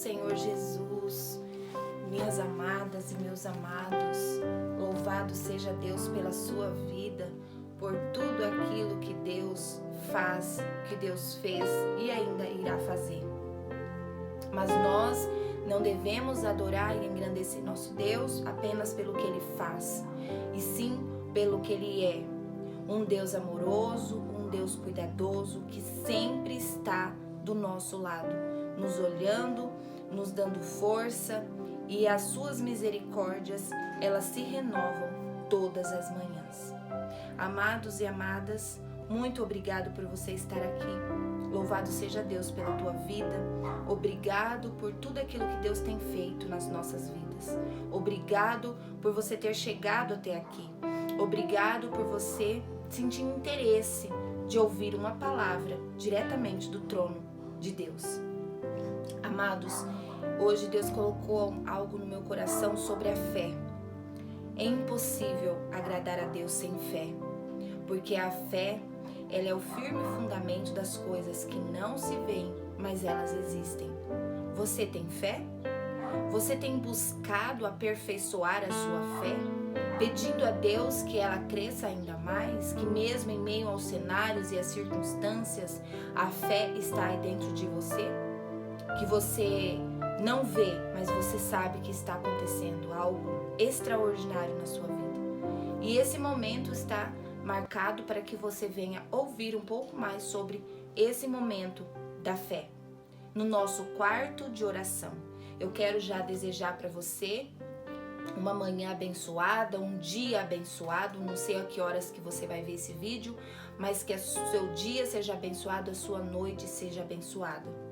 Senhor Jesus, minhas amadas e meus amados, louvado seja Deus pela sua vida, por tudo aquilo que Deus faz, que Deus fez e ainda irá fazer. Mas nós não devemos adorar e engrandecer nosso Deus apenas pelo que Ele faz, e sim pelo que Ele é. Um Deus amoroso, um Deus cuidadoso, que sempre está do nosso lado, nos olhando, nos dando força, e as suas misericórdias, elas se renovam todas as manhãs. Amados e amadas, muito obrigado por você estar aqui. Louvado seja Deus pela tua vida. Obrigado por tudo aquilo que Deus tem feito nas nossas vidas. Obrigado por você ter chegado até aqui. Obrigado por você sentir interesse de ouvir uma palavra diretamente do trono de Deus. Amados, hoje Deus colocou algo no meu coração sobre a fé. É impossível agradar a Deus sem fé, porque a fé, ela é o firme fundamento das coisas que não se veem, mas elas existem. Você tem fé? Você tem buscado aperfeiçoar a sua fé, pedindo a Deus que ela cresça ainda mais, que mesmo em meio aos cenários e às circunstâncias, a fé está aí dentro de você? Que você não vê, mas você sabe que está acontecendo algo extraordinário na sua vida. E esse momento está marcado para que você venha ouvir um pouco mais sobre esse momento da fé. No nosso quarto de oração, eu quero já desejar para você uma manhã abençoada, um dia abençoado. Não sei a que horas que você vai ver esse vídeo, mas que o seu dia seja abençoado, a sua noite seja abençoada.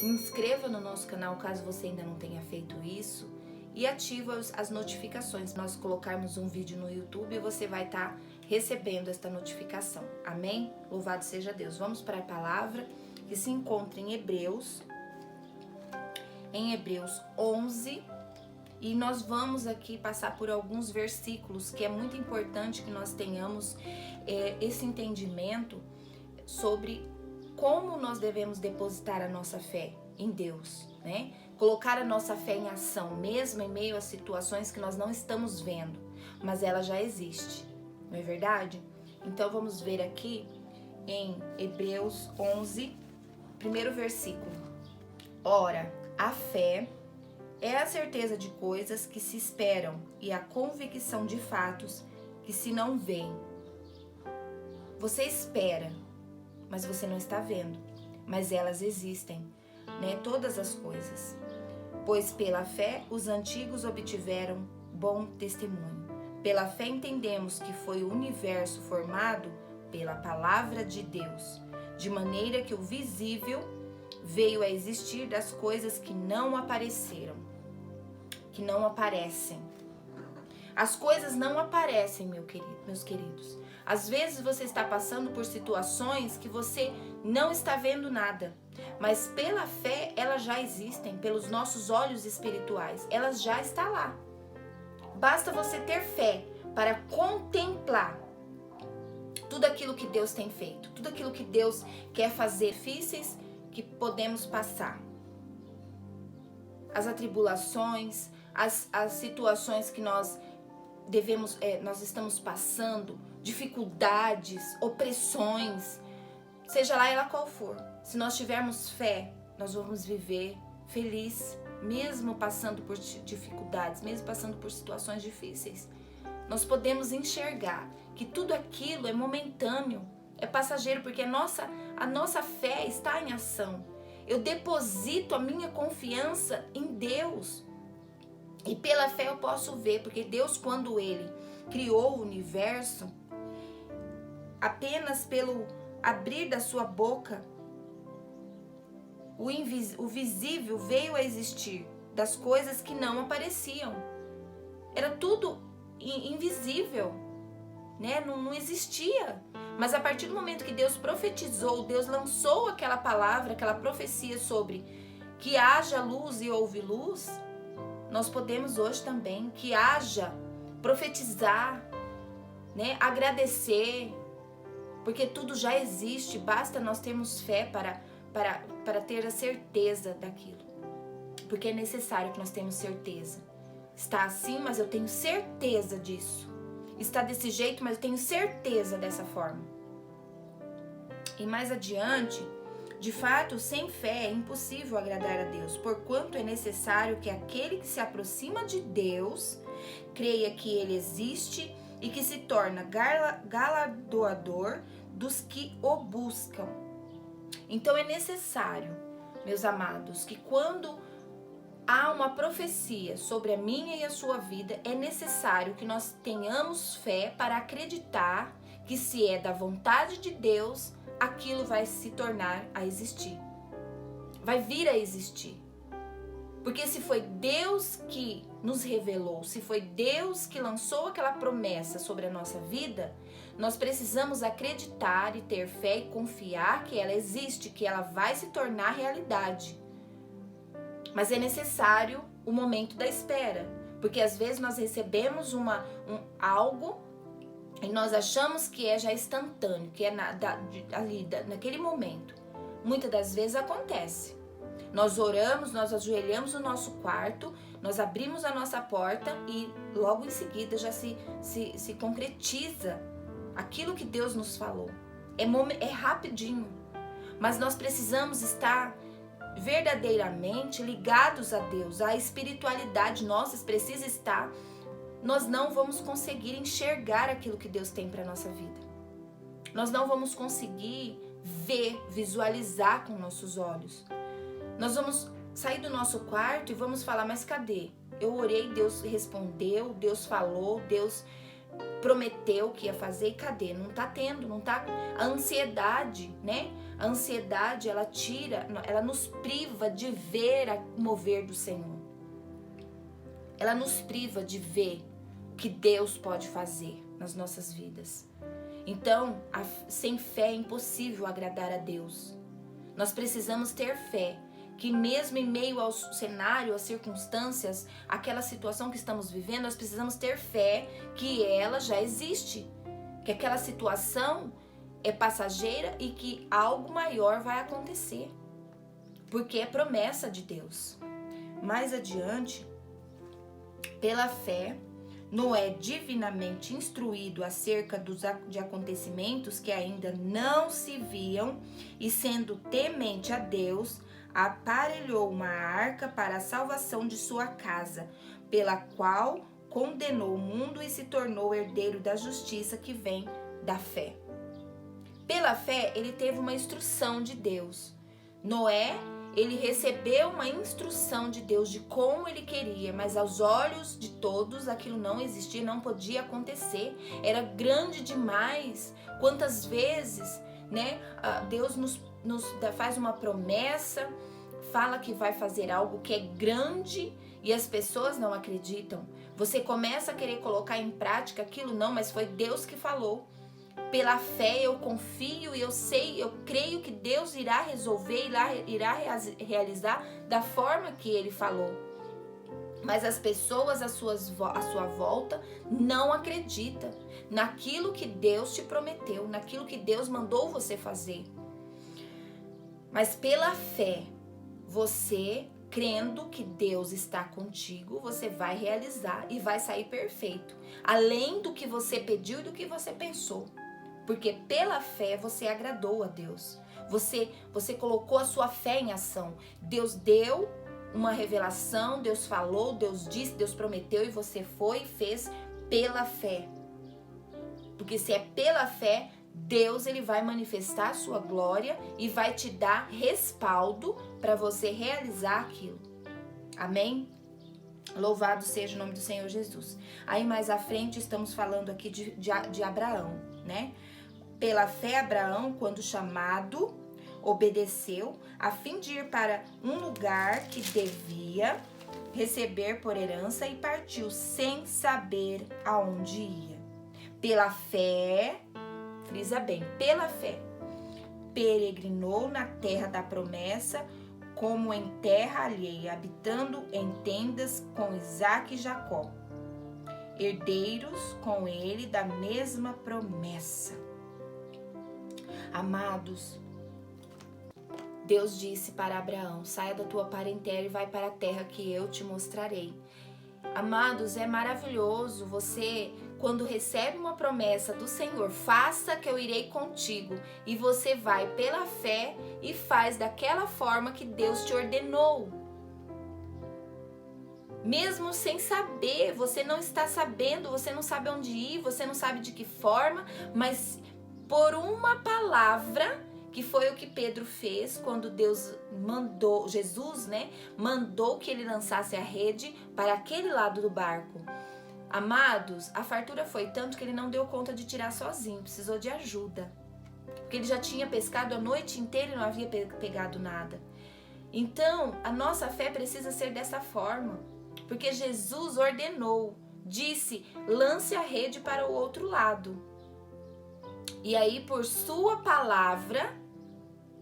Inscreva no nosso canal caso você ainda não tenha feito isso e ativa as notificações. Se nós colocarmos um vídeo no YouTube, você vai estar recebendo esta notificação. Amém? Louvado seja Deus. Vamos para a palavra que se encontra em Hebreus 11, e nós vamos aqui passar por alguns versículos que é muito importante que nós tenhamos esse entendimento sobre como nós devemos depositar a nossa fé em Deus, né? Colocar a nossa fé em ação, mesmo em meio a situações que nós não estamos vendo, mas ela já existe, não é verdade? Então vamos ver aqui em Hebreus 11, primeiro versículo. Ora, a fé é a certeza de coisas que se esperam e a convicção de fatos que se não veem. Você espera, mas você não está vendo, mas elas existem, né? Todas as coisas. Pois pela fé os antigos obtiveram bom testemunho. Pela fé entendemos que foi o universo formado pela palavra de Deus, de maneira que o visível veio a existir das coisas que não apareceram, que não aparecem. As coisas não aparecem, meus queridos. Às vezes você está passando por situações que você não está vendo nada, mas pela fé elas já existem, pelos nossos olhos espirituais, elas já estão lá. Basta você ter fé para contemplar tudo aquilo que Deus tem feito, tudo aquilo que Deus quer fazer, difíceis que podemos passar. As atribulações, as situações que nós estamos passando, dificuldades, opressões, seja lá ela qual for. Se nós tivermos fé, nós vamos viver feliz, mesmo passando por dificuldades, mesmo passando por situações difíceis. Nós podemos enxergar que tudo aquilo é momentâneo, é passageiro, porque a nossa fé está em ação. Eu deposito a minha confiança em Deus. E pela fé eu posso ver, porque Deus, quando Ele criou o universo, apenas pelo abrir da sua boca, o visível veio a existir das coisas que não apareciam. Era tudo invisível, né? Não existia. Mas a partir do momento que Deus profetizou, Deus lançou aquela palavra, aquela profecia sobre que haja luz e houve luz, nós podemos hoje também que haja, profetizar, né? Agradecer, porque tudo já existe, basta nós termos fé para ter a certeza daquilo. Porque é necessário que nós tenhamos certeza. Está assim, mas eu tenho certeza disso. Está desse jeito, mas eu tenho certeza dessa forma. E mais adiante, de fato, sem fé é impossível agradar a Deus, porquanto é necessário que aquele que se aproxima de Deus creia que Ele existe e que se torna galardoador dos que o buscam. Então é necessário, meus amados, que quando há uma profecia sobre a minha e a sua vida, é necessário que nós tenhamos fé para acreditar que se é da vontade de Deus, aquilo vai se tornar a existir. Vai vir a existir. Porque se foi Deus que nos revelou, se foi Deus que lançou aquela promessa sobre a nossa vida, nós precisamos acreditar e ter fé e confiar que ela existe, que ela vai se tornar realidade. Mas é necessário o momento da espera, porque às vezes nós recebemos algo e nós achamos que é já instantâneo, que é naquele momento. Muitas das vezes acontece. Nós oramos, nós ajoelhamos no nosso quarto, nós abrimos a nossa porta e logo em seguida já se concretiza aquilo que Deus nos falou. É rapidinho, mas nós precisamos estar verdadeiramente ligados a Deus, a espiritualidade nossa precisa estar. Nós não vamos conseguir enxergar aquilo que Deus tem para nossa vida. Nós não vamos conseguir ver, visualizar com nossos olhos. Nós vamos sair do nosso quarto e vamos falar, mas cadê? Eu orei, Deus respondeu, Deus falou, Deus prometeu que ia fazer e cadê? Não tá tendo, não tá. A ansiedade, né? A ansiedade, ela nos priva de ver o mover do Senhor. Ela nos priva de ver o que Deus pode fazer nas nossas vidas. Então, sem fé é impossível agradar a Deus. Nós precisamos ter fé, que mesmo em meio ao cenário, às circunstâncias, aquela situação que estamos vivendo, nós precisamos ter fé que ela já existe, que aquela situação é passageira e que algo maior vai acontecer, porque é promessa de Deus. Mais adiante, pela fé, Noé, divinamente instruído acerca de acontecimentos que ainda não se viam e sendo temente a Deus, aparelhou uma arca para a salvação de sua casa, pela qual condenou o mundo e se tornou herdeiro da justiça que vem da fé. Pela fé, ele teve uma instrução de Deus. Noé, ele recebeu uma instrução de Deus de como ele queria, mas aos olhos de todos aquilo não existia, não podia acontecer. Era grande demais. Quantas vezes, né, Deus nos faz uma promessa, fala que vai fazer algo que é grande e as pessoas não acreditam. Você começa a querer colocar em prática aquilo, não, mas foi Deus que falou. Pela fé eu confio e eu creio que Deus irá resolver, irá realizar da forma que Ele falou. Mas as pessoas à sua volta não acreditam naquilo que Deus te prometeu, naquilo que Deus mandou você fazer. Mas pela fé, você, crendo que Deus está contigo, você vai realizar e vai sair perfeito, além do que você pediu e do que você pensou. Porque pela fé você agradou a Deus. Você colocou a sua fé em ação. Deus deu uma revelação, Deus falou, Deus disse, Deus prometeu e você foi e fez pela fé. Porque se é pela fé, Deus ele vai manifestar a sua glória e vai te dar respaldo para você realizar aquilo. Amém? Louvado seja o nome do Senhor Jesus. Aí mais à frente estamos falando aqui de Abraão, né? Pela fé, Abraão, quando chamado, obedeceu, a fim de ir para um lugar que devia receber por herança e partiu sem saber aonde ia. Pela fé, frisa bem, pela fé, peregrinou na terra da promessa, como em terra alheia, habitando em tendas com Isaque e Jacó, herdeiros com ele da mesma promessa. Amados, Deus disse para Abraão: saia da tua parentela e vai para a terra que eu te mostrarei. Amados, é maravilhoso você, quando recebe uma promessa do Senhor, faça que eu irei contigo, e você vai pela fé e faz daquela forma que Deus te ordenou. Mesmo sem saber, você não está sabendo, você não sabe onde ir, você não sabe de que forma, mas por uma palavra, que foi o que Pedro fez quando Deus mandou, Jesus, mandou que ele lançasse a rede para aquele lado do barco. Amados, a fartura foi tanto que ele não deu conta de tirar sozinho, precisou de ajuda. Porque ele já tinha pescado a noite inteira e não havia pegado nada. Então, a nossa fé precisa ser dessa forma. Porque Jesus ordenou, disse, lance a rede para o outro lado. E aí, por sua palavra,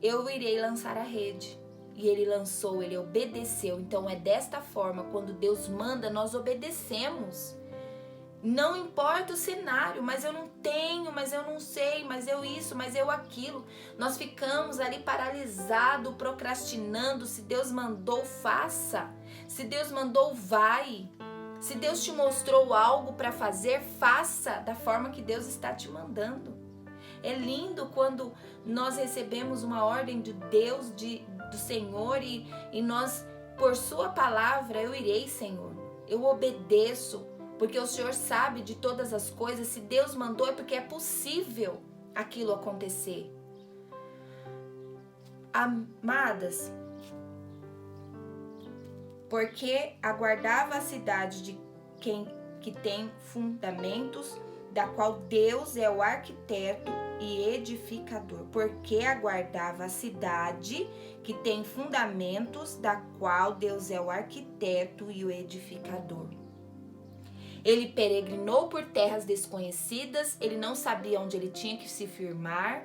eu irei lançar a rede. E ele lançou, ele obedeceu. Então é desta forma, quando Deus manda, nós obedecemos. Não importa o cenário, mas eu não tenho, mas eu não sei, mas eu isso, mas eu aquilo. Nós ficamos ali paralisados, procrastinando. Se Deus mandou, faça. Se Deus mandou, vai. Se Deus te mostrou algo para fazer, faça da forma que Deus está te mandando. É lindo quando nós recebemos uma ordem de Deus, do Senhor, e nós, por sua palavra, eu irei, Senhor. Eu obedeço, porque o Senhor sabe de todas as coisas. Se Deus mandou, é porque é possível aquilo acontecer. Amadas, porque aguardava a cidade de quem que tem fundamentos, da qual Deus é o arquiteto e edificador. Porque aguardava a cidade que tem fundamentos, da qual Deus é o arquiteto e o edificador. Ele peregrinou por terras desconhecidas, ele não sabia onde ele tinha que se firmar,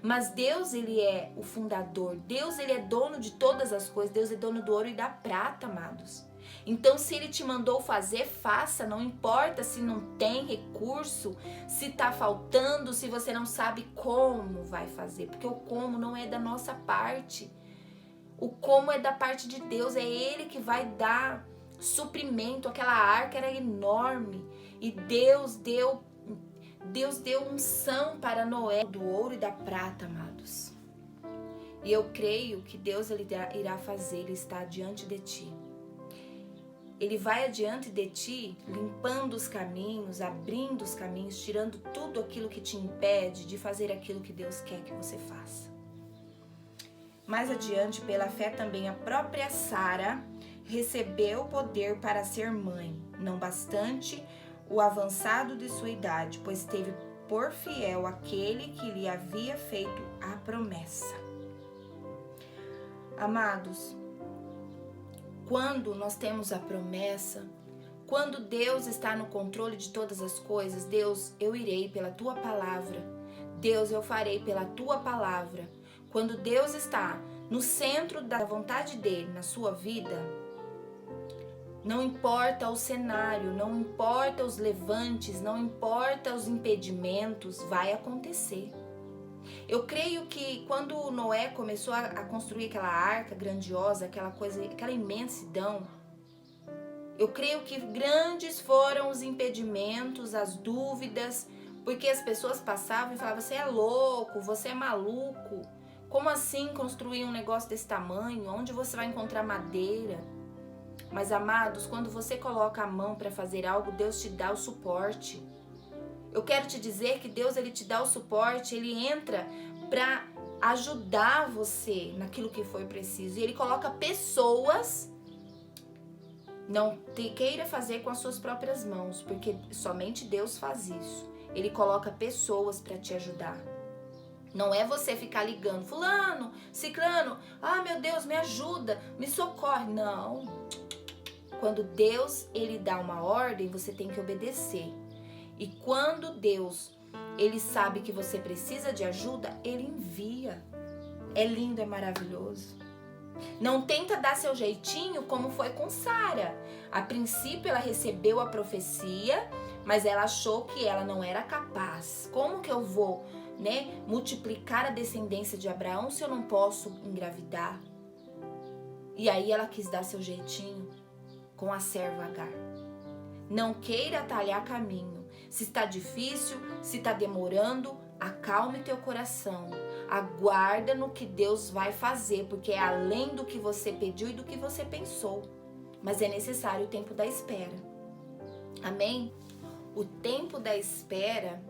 mas Deus, ele é o fundador, Deus, ele é dono de todas as coisas, Deus é dono do ouro e da prata, amados. Então, se ele te mandou fazer, faça, não importa se não tem recurso, se tá faltando, se você não sabe como vai fazer, porque o como não é da nossa parte, o como é da parte de Deus, é ele que vai dar suprimento. Aquela arca era enorme e Deus deu unção para Noé do ouro e da prata, amados. E eu creio que Deus, ele irá fazer, ele está diante de ti. Ele vai adiante de ti, limpando os caminhos, abrindo os caminhos, tirando tudo aquilo que te impede de fazer aquilo que Deus quer que você faça. Mais adiante, pela fé também, a própria Sara recebeu o poder para ser mãe, não bastante o avançado de sua idade, pois teve por fiel aquele que lhe havia feito a promessa. Amados, quando nós temos a promessa, quando Deus está no controle de todas as coisas, Deus, eu irei pela tua palavra. Deus, eu farei pela tua palavra. Quando Deus está no centro da vontade dele na sua vida, não importa o cenário, não importa os levantes, não importa os impedimentos, vai acontecer. Eu creio que quando Noé começou a construir aquela arca grandiosa, aquela coisa, aquela imensidão, eu creio que grandes foram os impedimentos, as dúvidas, porque as pessoas passavam e falavam: você é louco, você é maluco, como assim construir um negócio desse tamanho? Onde você vai encontrar madeira? Mas, amados, quando você coloca a mão para fazer algo, Deus te dá o suporte. Eu quero te dizer que Deus, ele te dá o suporte, ele entra para ajudar você naquilo que for preciso. E ele coloca pessoas, não queira fazer com as suas próprias mãos, porque somente Deus faz isso. Ele coloca pessoas para te ajudar. Não é você ficar ligando: fulano, ciclano, meu Deus, me ajuda, me socorre. Não. Quando Deus, ele dá uma ordem, você tem que obedecer. E quando Deus, ele sabe que você precisa de ajuda, ele envia. É lindo, é maravilhoso. Não tenta dar seu jeitinho como foi com Sara. A princípio ela recebeu a profecia, mas ela achou que ela não era capaz. Como que eu vou né, multiplicar a descendência de Abraão se eu não posso engravidar? E aí ela quis dar seu jeitinho com a serva Agar. Não queira atalhar caminho. Se está difícil, se está demorando, acalme teu coração. Aguarda no que Deus vai fazer, porque é além do que você pediu e do que você pensou. Mas é necessário o tempo da espera. Amém? O tempo da espera,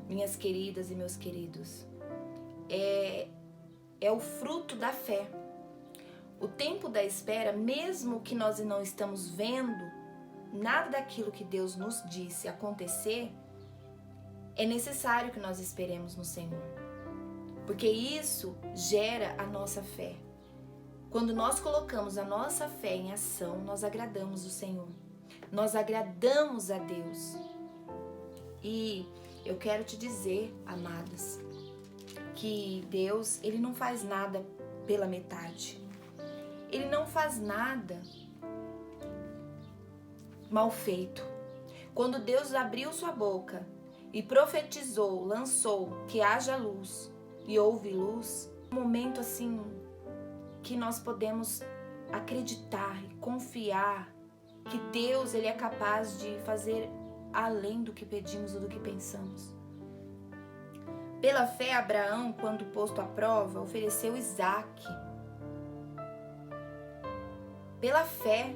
minhas queridas e meus queridos, é o fruto da fé. O tempo da espera, mesmo que nós não estamos vendo nada daquilo que Deus nos disse acontecer, é necessário que nós esperemos no Senhor. Porque isso gera a nossa fé. Quando nós colocamos a nossa fé em ação, nós agradamos o Senhor. Nós agradamos a Deus. E eu quero te dizer, amadas, que Deus, Ele não faz nada pela metade. Ele não faz nada mal feito. Quando Deus abriu sua boca e profetizou, lançou que haja luz e houve luz, um momento assim que nós podemos acreditar e confiar que Deus, Ele é capaz de fazer além do que pedimos ou do que pensamos. Pela fé, Abraão, quando posto à prova, ofereceu Isaque. Pela fé,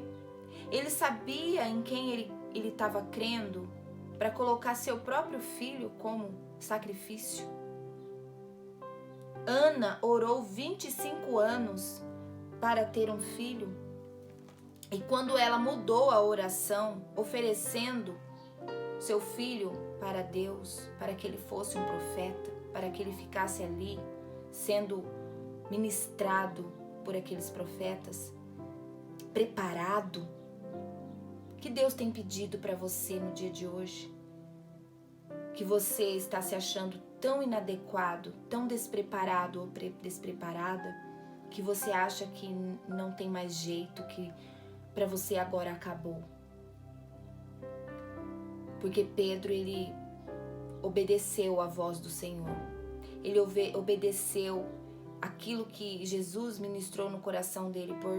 ele sabia em quem ele estava crendo para colocar seu próprio filho como sacrifício. Ana orou 25 anos para ter um filho. E quando ela mudou a oração, oferecendo seu filho para Deus, para que ele fosse um profeta, para que ele ficasse ali sendo ministrado por aqueles profetas, preparado. Que Deus tem pedido para você no dia de hoje? Que você está se achando tão inadequado, tão despreparado ou despreparada, que você acha que não tem mais jeito, que para você agora acabou. Porque Pedro, ele obedeceu à voz do Senhor. Ele obedeceu aquilo que Jesus ministrou no coração dele por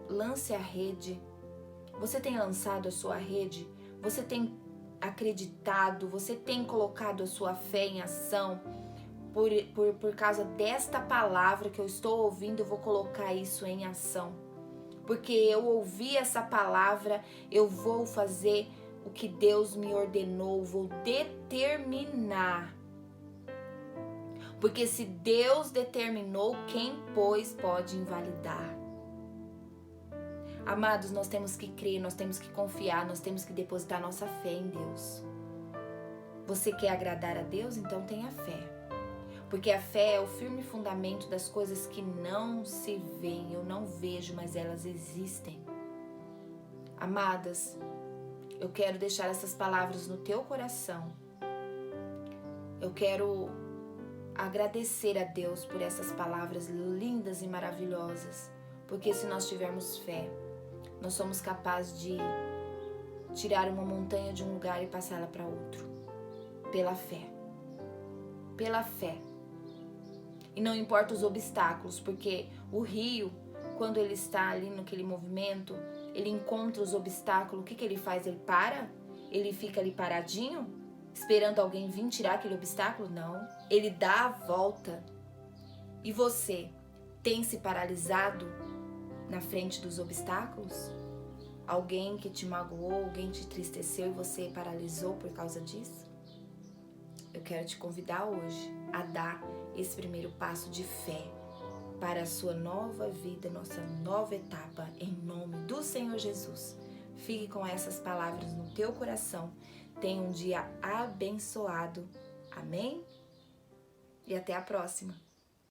lance a rede. Você tem lançado a sua rede? Você tem acreditado? Você tem colocado a sua fé em ação? Por causa desta palavra que eu estou ouvindo, eu vou colocar isso em ação. Porque eu ouvi essa palavra, eu vou fazer o que Deus me ordenou, vou determinar. Porque se Deus determinou, quem, pois, pode invalidar? Amados, nós temos que crer, nós temos que confiar, nós temos que depositar nossa fé em Deus. Você quer agradar a Deus? Então tenha fé. Porque a fé é o firme fundamento das coisas que não se veem, eu não vejo, mas elas existem. Amadas, eu quero deixar essas palavras no teu coração. Eu quero agradecer a Deus por essas palavras lindas e maravilhosas. Porque se nós tivermos fé, nós somos capazes de tirar uma montanha de um lugar e passá-la para outro. Pela fé. Pela fé. E não importa os obstáculos, porque o rio, quando ele está ali naquele movimento, ele encontra os obstáculos, o que ele faz? Ele para? Ele fica ali paradinho, esperando alguém vir tirar aquele obstáculo? Não. Ele dá a volta. E você tem se paralisado na frente dos obstáculos? Alguém que te magoou, alguém te entristeceu e você paralisou por causa disso? Eu quero te convidar hoje a dar esse primeiro passo de fé para a sua nova vida, nossa nova etapa, em nome do Senhor Jesus. Fique com essas palavras no teu coração. Tenha um dia abençoado. Amém? E até a próxima.